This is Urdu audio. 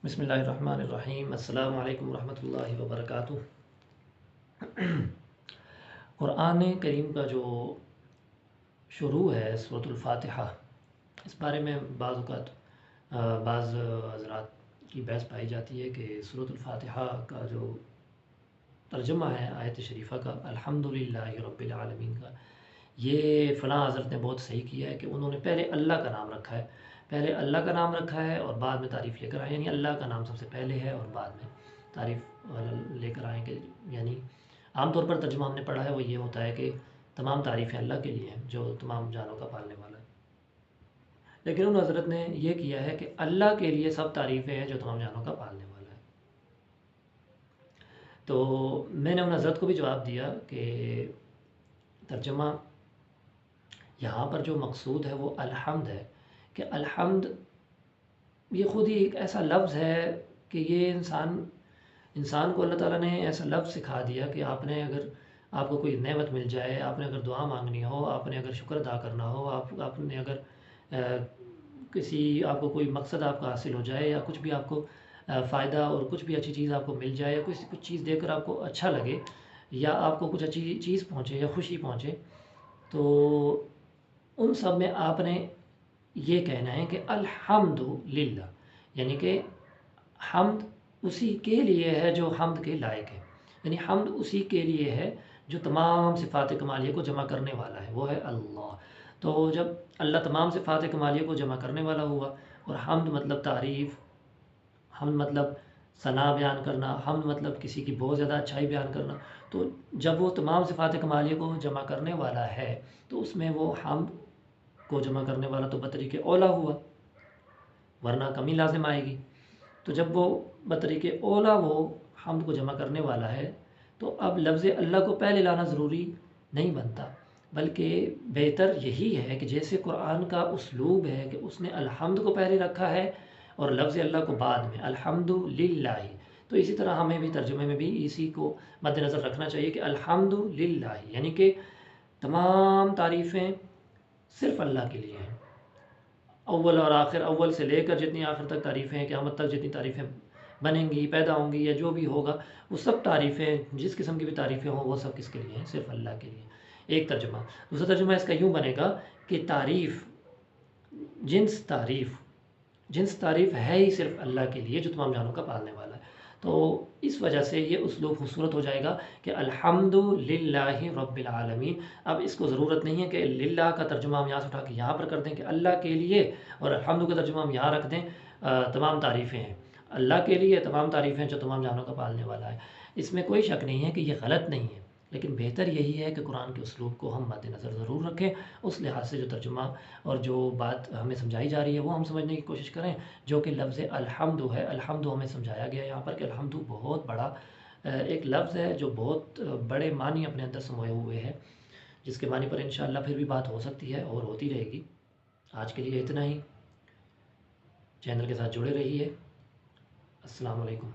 بسم اللہ الرحمن الرحیم۔ السلام علیکم ورحمۃ اللہ وبرکاتہ۔ قرآن کریم کا جو شروع ہے سورۃ الفاتحہ، اس بارے میں بعض اوقات بعض حضرات کی بحث پائی جاتی ہے کہ سورۃ الفاتحہ کا جو ترجمہ ہے آیت شریفہ کا الحمدللہ رب العالمین کا، یہ فلاں حضرت نے بہت صحیح کیا ہے کہ انہوں نے پہلے اللہ کا نام رکھا ہے، پہلے اللہ کا نام رکھا ہے اور بعد میں تعریف لے کر آئے، یعنی اللہ کا نام سب سے پہلے ہے اور بعد میں تعریف لے کر آئیں گے۔ یعنی عام طور پر ترجمہ ہم نے پڑھا ہے وہ یہ ہوتا ہے کہ تمام تعریفیں اللہ کے لیے ہیں جو تمام جانوں کا پالنے والا ہے، لیکن ان حضرت نے یہ کیا ہے کہ اللہ کے لیے سب تعریفیں ہیں جو تمام جانوں کا پالنے والا ہے۔ تو میں نے ان حضرت کو بھی جواب دیا کہ ترجمہ یہاں پر جو مقصود ہے وہ الحمد ہے، کہ الحمد یہ خود ہی ایک ایسا لفظ ہے کہ یہ انسان کو اللہ تعالیٰ نے ایسا لفظ سکھا دیا کہ آپ نے اگر آپ کو کوئی نعمت مل جائے، آپ نے اگر دعا مانگنی ہو، آپ نے اگر شکر ادا کرنا ہو، آپ نے اگر آپ کو کوئی مقصد آپ کا حاصل ہو جائے یا کچھ بھی آپ کو فائدہ اور کچھ بھی اچھی چیز آپ کو مل جائے یا کچھ چیز دیکھ کر آپ کو اچھا لگے یا آپ کو کچھ اچھی چیز پہنچے یا خوشی پہنچے، تو ان سب میں آپ نے یہ کہنا ہے کہ الحمد للہ، یعنی کہ حمد اسی کے لیے ہے جو حمد کے لائق ہے، یعنی حمد اسی کے لیے ہے جو تمام صفات کمالیہ کو جمع کرنے والا ہے، وہ ہے اللہ۔ تو جب اللہ تمام صفات کمالیہ کو جمع کرنے والا ہوا، اور حمد مطلب تعریف، حمد مطلب ثنا بیان کرنا، حمد مطلب کسی کی بہت زیادہ اچھائی بیان کرنا، تو جب وہ تمام صفات کمالیہ کو جمع کرنے والا ہے تو اس میں وہ حمد کو جمع کرنے والا تو بطریق اولا ہوا، ورنہ کمی لازم آئے گی۔ تو جب وہ بطریق اولا وہ حمد کو جمع کرنے والا ہے تو اب لفظ اللہ کو پہلے لانا ضروری نہیں بنتا، بلکہ بہتر یہی ہے کہ جیسے قرآن کا اسلوب ہے کہ اس نے الحمد کو پہلے رکھا ہے اور لفظ اللہ کو بعد میں، الحمد للہ، تو اسی طرح ہمیں بھی ترجمے میں بھی اسی کو مد نظر رکھنا چاہیے کہ الحمد للہ، یعنی کہ تمام تعریفیں صرف اللہ کے لیے ہیں، اول اور آخر، اول سے لے کر جتنی آخر تک تعریفیں ہیں، قیامت تک جتنی تعریفیں بنیں گی، پیدا ہوں گی یا جو بھی ہوگا، وہ سب تعریفیں جس قسم کی بھی تعریفیں ہوں وہ سب کس کے لیے ہیں؟ صرف اللہ کے لیے۔ ایک ترجمہ۔ دوسرا ترجمہ اس کا یوں بنے گا کہ تعریف، جنس تعریف ہے ہی صرف اللہ کے لیے جو تمام جانوں کا پالنے والا ہے۔ تو اس وجہ سے یہ اسلوب خوبصورت ہو جائے گا کہ الحمد للہ رب العالمین۔ اب اس کو ضرورت نہیں ہے کہ للہ کا ترجمہ ہم یہاں سے اٹھا کے یہاں پر کر دیں کہ اللہ کے لیے، اور الحمد کا ترجمہ ہم یہاں رکھ دیں تمام تعریفیں ہیں اللہ کے لیے، تمام تعریفیں جو تمام جانوں کا پالنے والا ہے۔ اس میں کوئی شک نہیں ہے کہ یہ غلط نہیں ہے، لیکن بہتر یہی ہے کہ قرآن کے اسلوب کو ہم مد نظر ضرور رکھیں، اس لحاظ سے جو ترجمہ اور جو بات ہمیں سمجھائی جا رہی ہے وہ ہم سمجھنے کی کوشش کریں، جو کہ لفظ الحمد ہے۔ الحمد ہمیں سمجھایا گیا یہاں پر کہ الحمد بہت بڑا ایک لفظ ہے جو بہت بڑے معنی اپنے اندر سموئے ہوئے ہیں، جس کے معنی پر انشاءاللہ پھر بھی بات ہو سکتی ہے اور ہوتی رہے گی۔ آج کے لیے اتنا ہی، چینل کے ساتھ جڑے رہیے۔ السلام علیکم۔